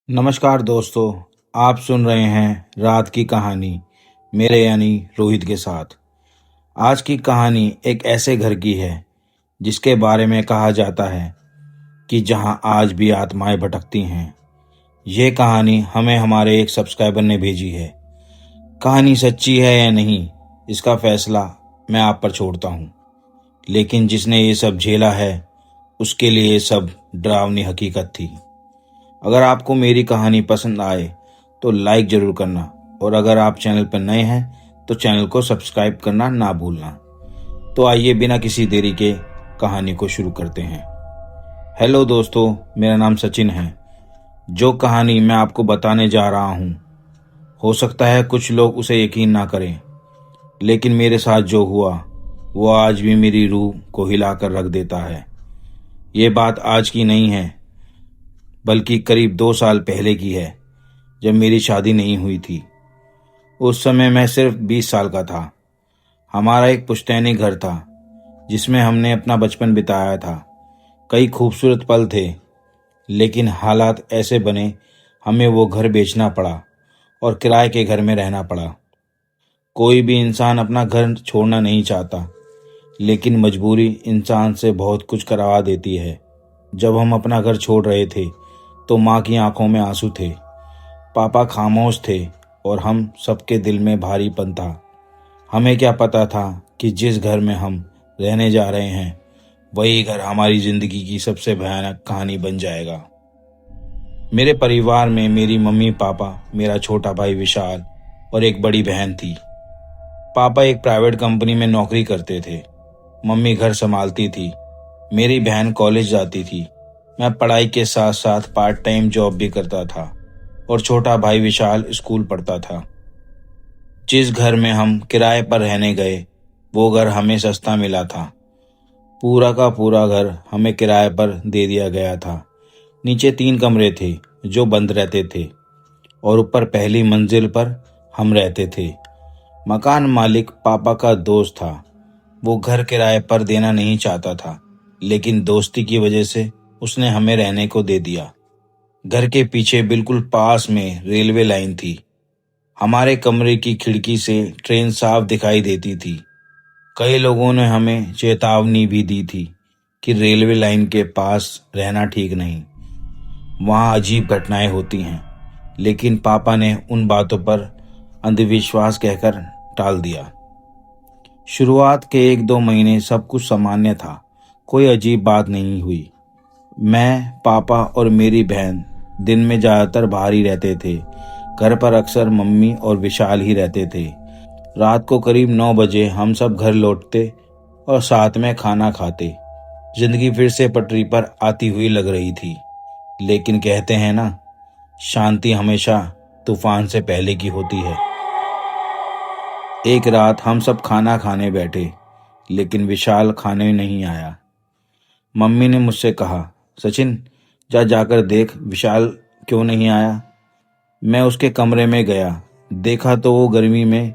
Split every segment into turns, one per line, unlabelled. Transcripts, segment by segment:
नमस्कार दोस्तों। आप सुन रहे हैं रात की कहानी मेरे यानी रोहित के साथ। आज की कहानी एक ऐसे घर की है जिसके बारे में कहा जाता है कि जहां आज भी आत्माएं भटकती हैं। ये कहानी हमें हमारे एक सब्सक्राइबर ने भेजी है। कहानी सच्ची है या नहीं, इसका फैसला मैं आप पर छोड़ता हूँ, लेकिन जिसने ये सब झेला है उसके लिए ये सब डरावनी हकीकत थी। अगर आपको मेरी कहानी पसंद आए तो लाइक जरूर करना, और अगर आप चैनल पर नए हैं तो चैनल को सब्सक्राइब करना ना भूलना। तो आइए बिना किसी देरी के कहानी को शुरू करते हैं। हेलो दोस्तों, मेरा नाम सचिन है। जो कहानी मैं आपको बताने जा रहा हूँ, हो सकता है कुछ लोग उसे यकीन ना करें, लेकिन मेरे साथ जो हुआ वो आज भी मेरी रूह को हिलाकर रख देता है। ये बात आज की नहीं है, बल्कि करीब 2 साल पहले की है, जब मेरी शादी नहीं हुई थी। उस समय मैं सिर्फ 20 साल का था। हमारा एक पुश्तैनी घर था जिसमें हमने अपना बचपन बिताया था। कई खूबसूरत पल थे, लेकिन हालात ऐसे बने, हमें वो घर बेचना पड़ा और किराए के घर में रहना पड़ा। कोई भी इंसान अपना घर छोड़ना नहीं चाहता, लेकिन मजबूरी इंसान से बहुत कुछ करवा देती है। जब हम अपना घर छोड़ रहे थे तो माँ की आंखों में आंसू थे, पापा खामोश थे और हम सबके दिल में भारीपन था। हमें क्या पता था कि जिस घर में हम रहने जा रहे हैं वही घर हमारी जिंदगी की सबसे भयानक कहानी बन जाएगा। मेरे परिवार में मेरी मम्मी पापा, मेरा छोटा भाई विशाल और एक बड़ी बहन थी। पापा एक प्राइवेट कंपनी में नौकरी करते थे, मम्मी घर संभालती थी, मेरी बहन कॉलेज जाती थी, मैं पढ़ाई के साथ साथ पार्ट टाइम जॉब भी करता था, और छोटा भाई विशाल स्कूल पढ़ता था। जिस घर में हम किराए पर रहने गए वो घर हमें सस्ता मिला था। पूरा का पूरा घर हमें किराए पर दे दिया गया था। नीचे 3 कमरे थे जो बंद रहते थे, और ऊपर पहली मंजिल पर हम रहते थे। मकान मालिक पापा का दोस्त था। वो घर किराए पर देना नहीं चाहता था, लेकिन दोस्ती की वजह से उसने हमें रहने को दे दिया। घर के पीछे बिल्कुल पास में रेलवे लाइन थी। हमारे कमरे की खिड़की से ट्रेन साफ दिखाई देती थी। कई लोगों ने हमें चेतावनी भी दी थी कि रेलवे लाइन के पास रहना ठीक नहीं, वहां अजीब घटनाएं होती हैं, लेकिन पापा ने उन बातों पर अंधविश्वास कहकर टाल दिया। शुरुआत के 1-2 महीने सब कुछ सामान्य था, कोई अजीब बात नहीं हुई। मैं, पापा और मेरी बहन दिन में ज्यादातर बाहर ही रहते थे। घर पर अक्सर मम्मी और विशाल ही रहते थे। रात को करीब 9 बजे हम सब घर लौटते और साथ में खाना खाते। जिंदगी फिर से पटरी पर आती हुई लग रही थी, लेकिन कहते हैं ना, शांति हमेशा तूफान से पहले की होती है। एक रात हम सब खाना खाने बैठे, लेकिन विशाल खाने नहीं आया। मम्मी ने मुझसे कहा, सचिन जाकर देख विशाल क्यों नहीं आया। मैं उसके कमरे में गया, देखा तो वो गर्मी में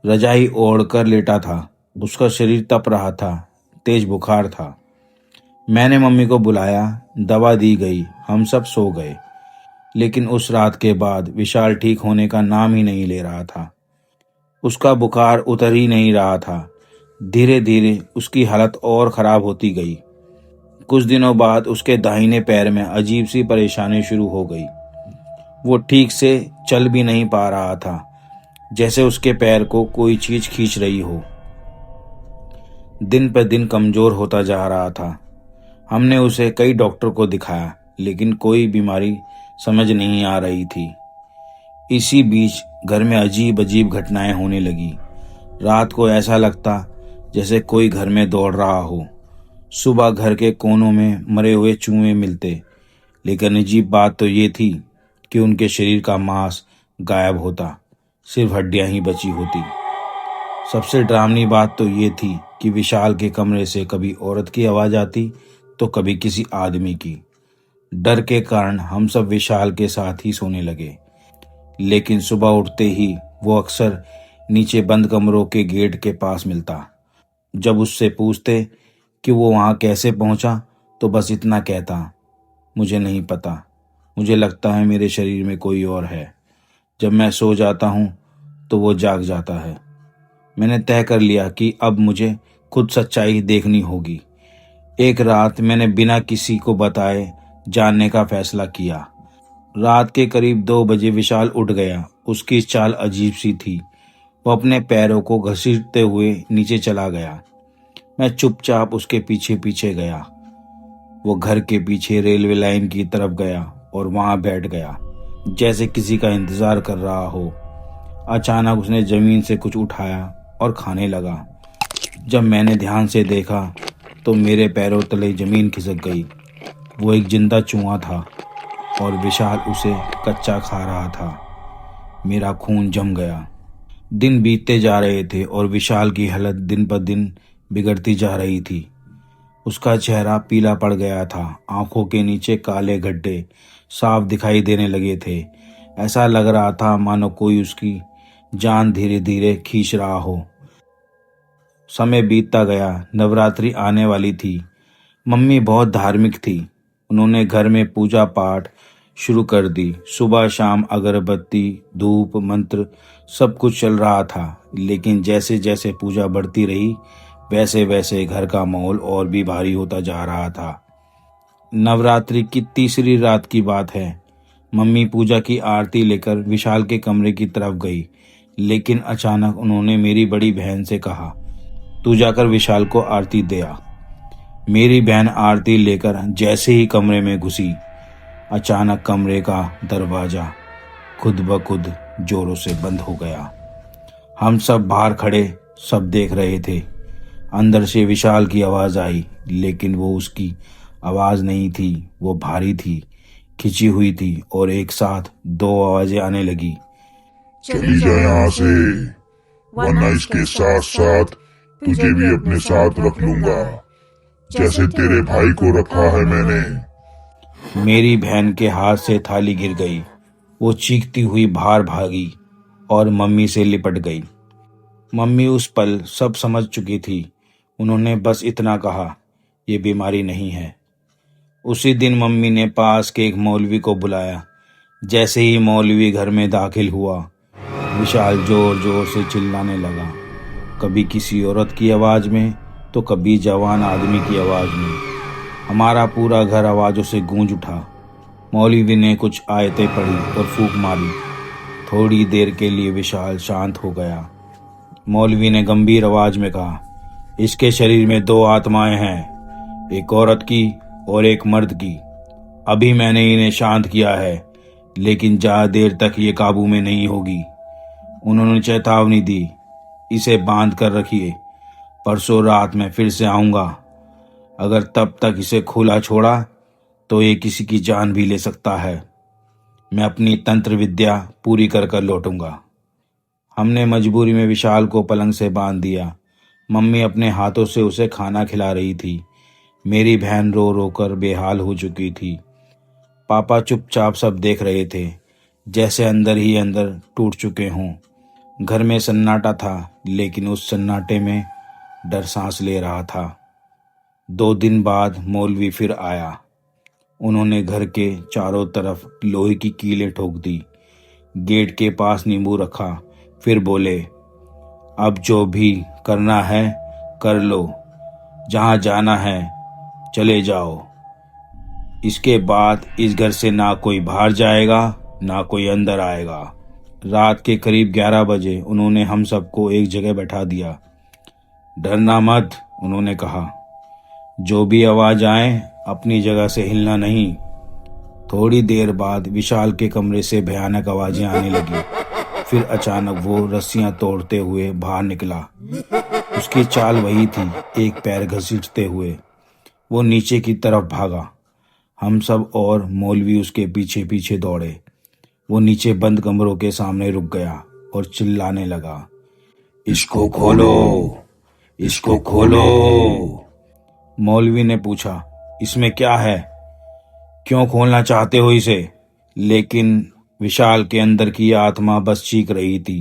रजाई ओढ़कर लेटा था। उसका शरीर तप रहा था, तेज बुखार था। मैंने मम्मी को बुलाया, दवा दी गई, हम सब सो गए। लेकिन उस रात के बाद विशाल ठीक होने का नाम ही नहीं ले रहा था। उसका बुखार उतर ही नहीं रहा था। धीरे धीरे उसकी हालत और खराब होती गई। कुछ दिनों बाद उसके दाहिने पैर में अजीब सी परेशानी शुरू हो गई। वो ठीक से चल भी नहीं पा रहा था, जैसे उसके पैर को कोई चीज खींच रही हो। दिन पर दिन कमजोर होता जा रहा था। हमने उसे कई डॉक्टर को दिखाया, लेकिन कोई बीमारी समझ नहीं आ रही थी। इसी बीच घर में अजीब अजीब घटनाएं होने लगी। रात को ऐसा लगता जैसे कोई घर में दौड़ रहा हो। सुबह घर के कोनों में मरे हुए चूहे मिलते, लेकिन अजीब बात तो ये थी कि उनके शरीर का मांस गायब होता, सिर्फ हड्डियां ही बची होती। सबसे डरावनी बात तो ये थी कि विशाल के कमरे से कभी औरत की आवाज आती तो कभी किसी आदमी की। डर के कारण हम सब विशाल के साथ ही सोने लगे, लेकिन सुबह उठते ही वो अक्सर नीचे बंद कमरों के गेट के पास मिलता। जब उससे पूछते कि वो वहां कैसे पहुंचा तो बस इतना कहता, मुझे नहीं पता। मुझे लगता है मेरे शरीर में कोई और है। जब मैं सो जाता हूँ तो वो जाग जाता है। मैंने तय कर लिया कि अब मुझे खुद सच्चाई देखनी होगी। एक रात मैंने बिना किसी को बताए जानने का फैसला किया। रात के करीब 2 बजे विशाल उठ गया। उसकी चाल अजीब सी थी। वो अपने पैरों को घसीटते हुए नीचे चला गया। मैं चुपचाप उसके पीछे पीछे गया। वो घर के पीछे रेलवे लाइन की तरफ गया और वहां बैठ गया, जैसे किसी का इंतजार कर रहा हो। अचानक उसने जमीन से कुछ उठाया और खाने लगा। जब मैंने ध्यान से देखा तो मेरे पैरों तले जमीन खिसक गई। वो एक जिंदा चूहा था और विशाल उसे कच्चा खा रहा था। मेरा खून जम गया। दिन बीतते जा रहे थे और विशाल की हालत दिन पर दिन बिगड़ती जा रही थी। उसका चेहरा पीला पड़ गया था। आंखों के नीचे काले गड्ढे साफ दिखाई देने लगे थे। ऐसा लग रहा था मानो कोई उसकी जान धीरे धीरे खींच रहा हो। समय बीतता गया। नवरात्रि आने वाली थी। मम्मी बहुत धार्मिक थी। उन्होंने घर में पूजा पाठ शुरू कर दी। सुबह शाम अगरबत्ती, धूप, मंत्र सब कुछ चल रहा था। लेकिन जैसे जैसे पूजा बढ़ती रही वैसे वैसे घर का माहौल और भी भारी होता जा रहा था। नवरात्रि की तीसरी रात की बात है। मम्मी पूजा की आरती लेकर विशाल के कमरे की तरफ गई, लेकिन अचानक उन्होंने मेरी बड़ी बहन से कहा, तू जाकर विशाल को आरती दे आ। मेरी बहन आरती लेकर जैसे ही कमरे में घुसी, अचानक कमरे का दरवाजा खुद ब खुद जोरों से बंद हो गया। हम सब बाहर खड़े सब देख रहे थे। अंदर से विशाल की आवाज आई, लेकिन वो उसकी आवाज नहीं थी। वो भारी थी, खिंची हुई थी और एक साथ 2 आवाजें आने लगी।
चली जा यहाँ से, वरना इसके साथ साथ तुझे भी अपने साथ रख लूंगा, जैसे तेरे भाई को रखा है मैंने।
मेरी बहन के हाथ से थाली गिर गई। वो चीखती हुई बाहर भागी और मम्मी से लिपट गई। मम्मी उस पल सब समझ चुकी थी। उन्होंने बस इतना कहा, ये बीमारी नहीं है। उसी दिन मम्मी ने पास के एक मौलवी को बुलाया। जैसे ही मौलवी घर में दाखिल हुआ, विशाल जोर जोर से चिल्लाने लगा, कभी किसी औरत की आवाज में तो कभी जवान आदमी की आवाज में। हमारा पूरा घर आवाजों से गूंज उठा। मौलवी ने कुछ आयतें पढ़ी और फूंक मारी। थोड़ी देर के लिए विशाल शांत हो गया। मौलवी ने गंभीर आवाज में कहा, इसके शरीर में 2 आत्माएं हैं, एक औरत की और एक मर्द की। अभी मैंने इन्हें शांत किया है, लेकिन ज्यादा देर तक ये काबू में नहीं होगी। उन्होंने चेतावनी दी, इसे बांध कर रखिए, परसों रात में फिर से आऊंगा। अगर तब तक इसे खुला छोड़ा तो ये किसी की जान भी ले सकता है। मैं अपनी तंत्र विद्या पूरी कर कर लौटूंगा। हमने मजबूरी में विशाल को पलंग से बांध दिया। मम्मी अपने हाथों से उसे खाना खिला रही थी। मेरी बहन रो रो कर बेहाल हो चुकी थी। पापा चुपचाप सब देख रहे थे, जैसे अंदर ही अंदर टूट चुके हों। घर में सन्नाटा था, लेकिन उस सन्नाटे में डर सांस ले रहा था। 2 दिन बाद मौलवी फिर आया। उन्होंने घर के चारों तरफ लोहे की कीलें ठोक दी। गेट के पास नींबू रखा। फिर बोले, अब जो भी करना है कर लो, जहां जाना है चले जाओ। इसके बाद इस घर से ना कोई बाहर जाएगा ना कोई अंदर आएगा। रात के करीब 11 बजे उन्होंने हम सबको एक जगह बैठा दिया। डरना मत, उन्होंने कहा, जो भी आवाज आए अपनी जगह से हिलना नहीं। थोड़ी देर बाद विशाल के कमरे से भयानक आवाजें आने लगी। फिर अचानक वो रस्सियां तोड़ते हुए बाहर निकला। उसकी चाल वही थी, एक पैर घसीटते हुए वो नीचे की तरफ भागा। हम सब और मौलवी उसके पीछे पीछे दौड़े। वो नीचे बंद कमरों के सामने रुक गया और चिल्लाने लगा, इसको खोलो, इसको खोलो। मौलवी ने पूछा, इसमें क्या है, क्यों खोलना चाहते हो इसे? लेकिन विशाल के अंदर की आत्मा बस चीख रही थी।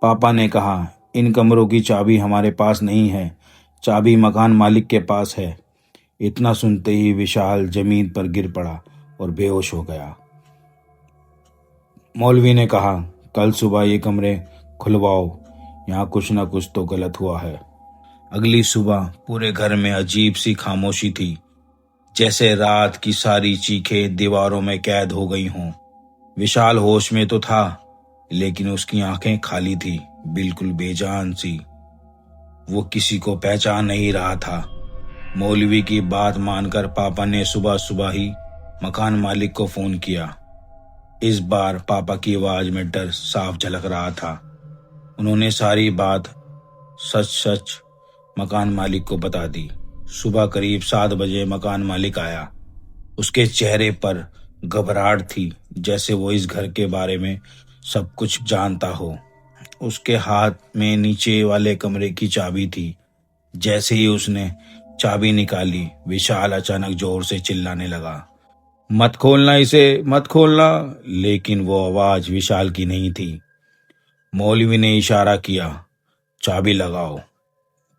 पापा ने कहा, इन कमरों की चाबी हमारे पास नहीं है, चाबी मकान मालिक के पास है। इतना सुनते ही विशाल जमीन पर गिर पड़ा और बेहोश हो गया। मौलवी ने कहा, कल सुबह ये कमरे खुलवाओ, यहाँ कुछ ना कुछ तो गलत हुआ है। अगली सुबह पूरे घर में अजीब सी खामोशी थी, जैसे रात की सारी चीखें दीवारों में कैद हो गई हों। विशाल होश में तो था, लेकिन उसकी आंखें खाली थी, बिल्कुल बेजान सी। वो किसी को पहचान नहीं रहा था। मौलवी की बात मानकर पापा ने सुबह सुबह ही मकान मालिक को फोन किया। इस बार पापा की आवाज में डर साफ झलक रहा था। उन्होंने सारी बात सच सच मकान मालिक को बता दी। सुबह करीब 7 बजे मकान मालिक आया। उसके चेहरे पर घबराहट थी, जैसे वो इस घर के बारे में सब कुछ जानता हो। उसके हाथ में नीचे वाले कमरे की चाबी थी। जैसे ही उसने चाबी निकाली, विशाल अचानक जोर से चिल्लाने लगा, मत खोलना इसे, मत खोलना। लेकिन वो आवाज विशाल की नहीं थी। मौलवी ने इशारा किया, चाबी लगाओ।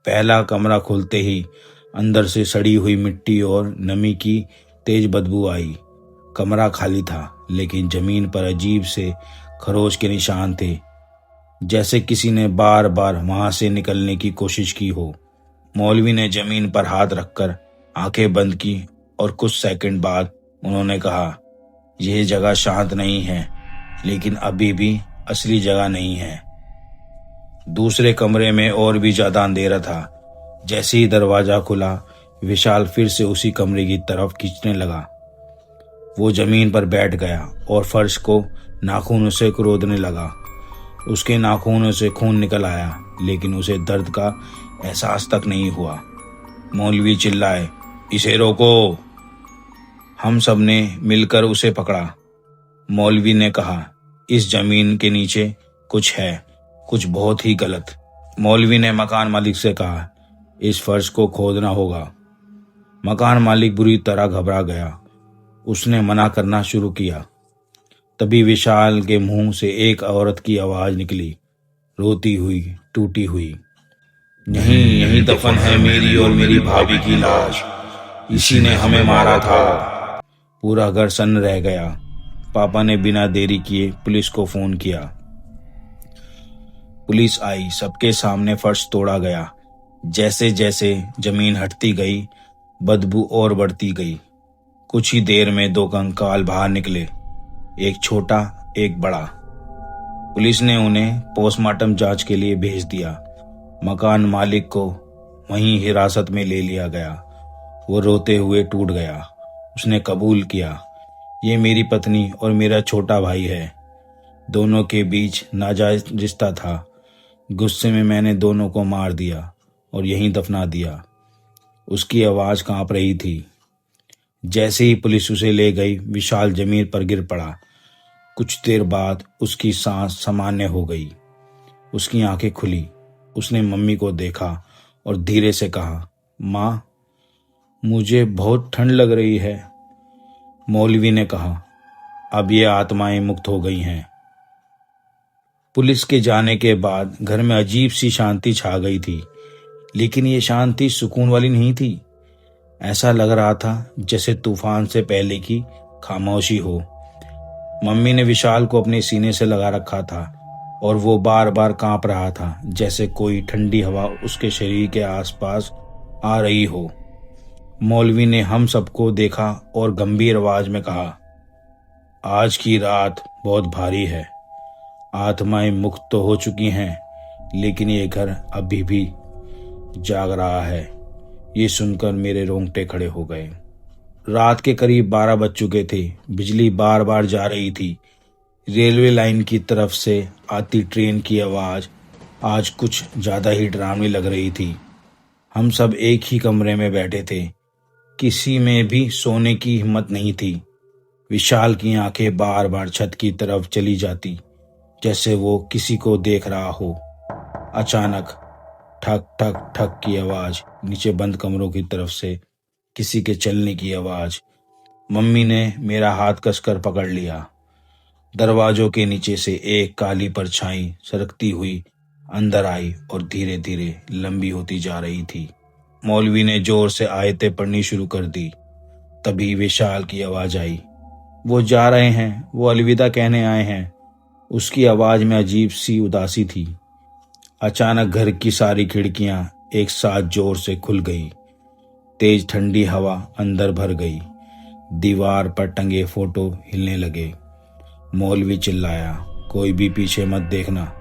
पहला कमरा खुलते ही अंदर से सड़ी हुई मिट्टी और नमी की तेज बदबू आई। कमरा खाली था, लेकिन जमीन पर अजीब से खरोच के निशान थे, जैसे किसी ने बार बार वहां से निकलने की कोशिश की हो। मौलवी ने जमीन पर हाथ रखकर आंखें बंद की और कुछ सेकंड बाद उन्होंने कहा, यह जगह शांत नहीं है, लेकिन अभी भी असली जगह नहीं है। दूसरे कमरे में और भी ज्यादा अंधेरा था। जैसे ही दरवाजा खुला, विशाल फिर से उसी कमरे की तरफ खींचने लगा। वो जमीन पर बैठ गया और फर्श को नाखूनों से कुरेदने लगा। उसके नाखूनों से खून निकल आया, लेकिन उसे दर्द का एहसास तक नहीं हुआ। मौलवी चिल्लाए, इसे रोको। हम सब ने मिलकर उसे पकड़ा। मौलवी ने कहा, इस जमीन के नीचे कुछ है, कुछ बहुत ही गलत। मौलवी ने मकान मालिक से कहा, इस फर्श को खोदना होगा। मकान मालिक बुरी तरह घबरा गया। उसने मना करना शुरू किया। तभी विशाल के मुंह से एक औरत की आवाज निकली, रोती हुई, टूटी हुई, यहीं यहीं दफन है मेरी और मेरी भाभी की लाश। इसी ने हमें मारा था। पूरा घर सन्न रह गया। पापा ने बिना देरी किए पुलिस को फोन किया। पुलिस आई। सबके सामने फर्श तोड़ा गया। जैसे जैसे जमीन हटती गई, बदबू और बढ़ती गई। कुछ ही देर में 2 कंकाल बाहर निकले, एक छोटा, एक बड़ा। पुलिस ने उन्हें पोस्टमार्टम जांच के लिए भेज दिया। मकान मालिक को वहीं हिरासत में ले लिया गया। वो रोते हुए टूट गया। उसने कबूल किया, ये मेरी पत्नी और मेरा छोटा भाई है। दोनों के बीच नाजायज रिश्ता था। गुस्से में मैंने दोनों को मार दिया और यहीं दफना दिया। उसकी आवाज कांप रही थी। जैसे ही पुलिस उसे ले गई, विशाल जमीन पर गिर पड़ा। कुछ देर बाद उसकी सांस सामान्य हो गई। उसकी आंखें खुली। उसने मम्मी को देखा और धीरे से कहा, माँ, मुझे बहुत ठंड लग रही है। मौलवी ने कहा, अब ये आत्माएं मुक्त हो गई हैं। पुलिस के जाने के बाद घर में अजीब सी शांति छा गई थी, लेकिन ये शांति सुकून वाली नहीं थी। ऐसा लग रहा था जैसे तूफान से पहले की खामोशी हो। मम्मी ने विशाल को अपने सीने से लगा रखा था और वो बार बार कांप रहा था, जैसे कोई ठंडी हवा उसके शरीर के आसपास आ रही हो। मौलवी ने हम सबको देखा और गंभीर आवाज में कहा, आज की रात बहुत भारी है। आत्माएं मुक्त तो हो चुकी हैं, लेकिन ये घर अभी भी जाग रहा है। ये सुनकर मेरे रोंगटे खड़े हो गए। रात के करीब 12 बज चुके थे। बिजली बार बार जा रही थी। रेलवे लाइन की तरफ से आती ट्रेन की आवाज आज कुछ ज्यादा ही डरावनी लग रही थी। हम सब एक ही कमरे में बैठे थे। किसी में भी सोने की हिम्मत नहीं थी। विशाल की आंखें बार बार छत की तरफ चली जाती, जैसे वो किसी को देख रहा हो। अचानक ठक ठक ठक की आवाज, नीचे बंद कमरों की तरफ से किसी के चलने की आवाज। मम्मी ने मेरा हाथ कसकर पकड़ लिया। दरवाजों के नीचे से एक काली परछाई सरकती हुई अंदर आई और धीरे धीरे लंबी होती जा रही थी। मौलवी ने जोर से आयतें पढ़नी शुरू कर दी। तभी विशाल की आवाज आई, वो जा रहे हैं, वो अलविदा कहने आए हैं। उसकी आवाज में अजीब सी उदासी थी। अचानक घर की सारी खिड़कियां एक साथ जोर से खुल गई। तेज ठंडी हवा अंदर भर गई। दीवार पर टंगे फोटो हिलने लगे। मौलवी चिल्लाया, कोई भी पीछे मत देखना।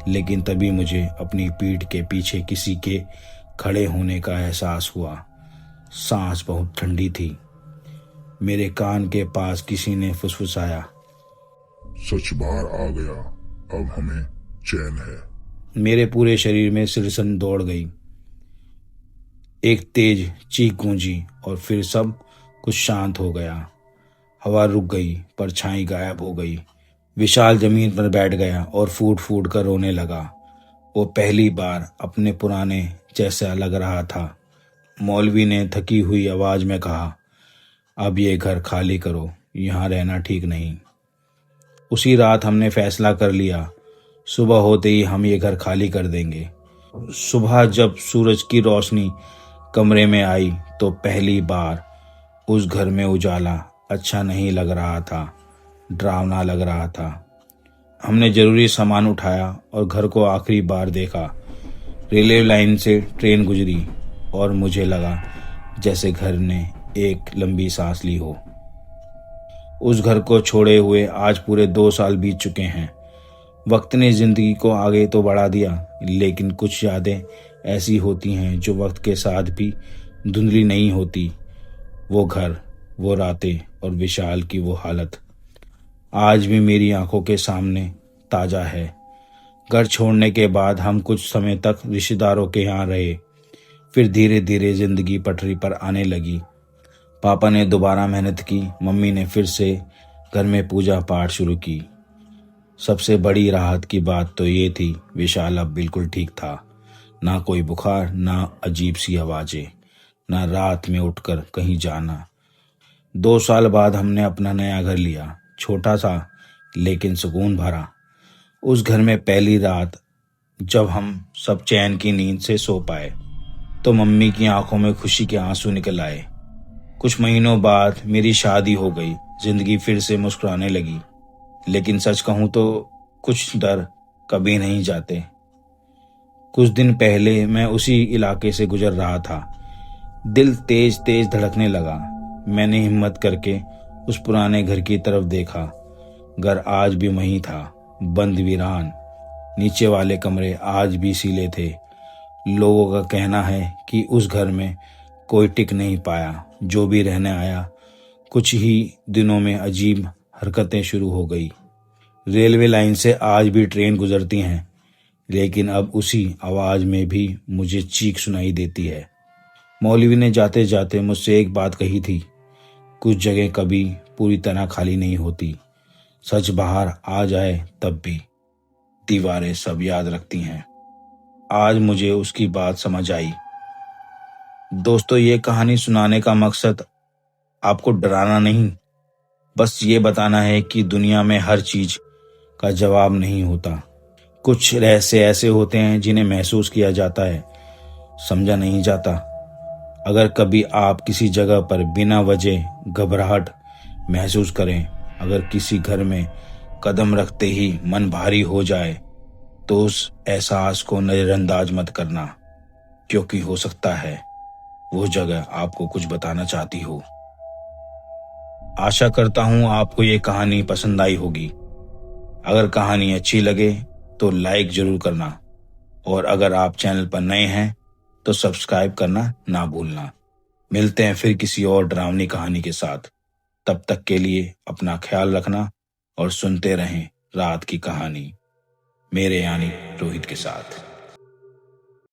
लेकिन तभी मुझे अपनी पीठ के पीछे किसी के खड़े होने का एहसास हुआ। सांस बहुत ठंडी थी। मेरे कान के पास किसी ने फुसफुसाया,
सच बाहर आ गया, अब हमें चैन है।
मेरे पूरे शरीर में सिरसन दौड़ गई। एक तेज चीख गूंजी और फिर सब कुछ शांत हो गया। हवा रुक गई, परछाई गायब हो गई। विशाल जमीन पर बैठ गया और फूट फूट कर रोने लगा। वो पहली बार अपने पुराने जैसा लग रहा था। मौलवी ने थकी हुई आवाज में कहा, अब ये घर खाली करो, यहाँ रहना ठीक नहीं। उसी रात हमने फैसला कर लिया, सुबह होते ही हम ये घर खाली कर देंगे। सुबह जब सूरज की रोशनी कमरे में आई तो पहली बार उस घर में उजाला अच्छा नहीं लग रहा था, डरावना लग रहा था। हमने जरूरी सामान उठाया और घर को आखिरी बार देखा। रेलवे लाइन से ट्रेन गुजरी और मुझे लगा जैसे घर ने एक लंबी सांस ली हो। उस घर को छोड़े हुए आज पूरे 2 साल बीत चुके हैं। वक्त ने जिंदगी को आगे तो बढ़ा दिया, लेकिन कुछ यादें ऐसी होती हैं जो वक्त के साथ भी धुंधली नहीं होती। वो घर, वो रातें और विशाल की वो हालत आज भी मेरी आंखों के सामने ताजा है। घर छोड़ने के बाद हम कुछ समय तक रिश्तेदारों के यहाँ रहे। फिर धीरे धीरे जिंदगी पटरी पर आने लगी। पापा ने दोबारा मेहनत की, मम्मी ने फिर से घर में पूजा पाठ शुरू की। सबसे बड़ी राहत की बात तो ये थी, विशाल अब बिल्कुल ठीक था। ना कोई बुखार, ना अजीब सी आवाजें, ना रात में उठकर कहीं जाना। 2 साल बाद हमने अपना नया घर लिया, छोटा सा लेकिन सुकून भरा। उस घर में पहली रात जब हम सब चैन की नींद से सो पाए तो मम्मी की आंखों में खुशी के आंसू निकल आए। कुछ महीनों बाद मेरी शादी हो गई, जिंदगी फिर से मुस्कुराने लगी। लेकिन सच कहूं तो कुछ डर कभी नहीं जाते। कुछ दिन पहले मैं उसी इलाके से गुजर रहा था। दिल तेज तेज धड़कने लगा। मैंने हिम्मत करके उस पुराने घर की तरफ देखा। घर आज भी वहीं था, बंद वीरान। नीचे वाले कमरे आज भी सीले थे। लोगों का कहना है कि उस घर में कोई टिक नहीं पाया। जो भी रहने आया, कुछ ही दिनों में अजीब हरकतें शुरू हो गई। रेलवे लाइन से आज भी ट्रेन गुजरती हैं, लेकिन अब उसी आवाज में भी मुझे चीख सुनाई देती है। मौलवी ने जाते जाते मुझसे एक बात कही थी, कुछ जगह कभी पूरी तरह खाली नहीं होती। सच बाहर आ जाए तब भी दीवारें सब याद रखती हैं। आज मुझे उसकी बात समझ आई। दोस्तों, ये कहानी सुनाने का मकसद आपको डराना नहीं, बस ये बताना है कि दुनिया में हर चीज का जवाब नहीं होता। कुछ रहस्य ऐसे होते हैं जिन्हें महसूस किया जाता है, समझा नहीं जाता। अगर कभी आप किसी जगह पर बिना वजह घबराहट महसूस करें, अगर किसी घर में कदम रखते ही मन भारी हो जाए, तो उस एहसास को नजरअंदाज मत करना, क्योंकि हो सकता है वो जगह आपको कुछ बताना चाहती हो। आशा करता हूं आपको ये कहानी पसंद आई होगी। अगर कहानी अच्छी लगे तो लाइक जरूर करना, और अगर आप चैनल पर नए हैं तो सब्सक्राइब करना ना भूलना। मिलते हैं फिर किसी और डरावनी कहानी के साथ। तब तक के लिए अपना ख्याल रखना और सुनते रहें रात की कहानी, मेरे यानी रोहित के साथ।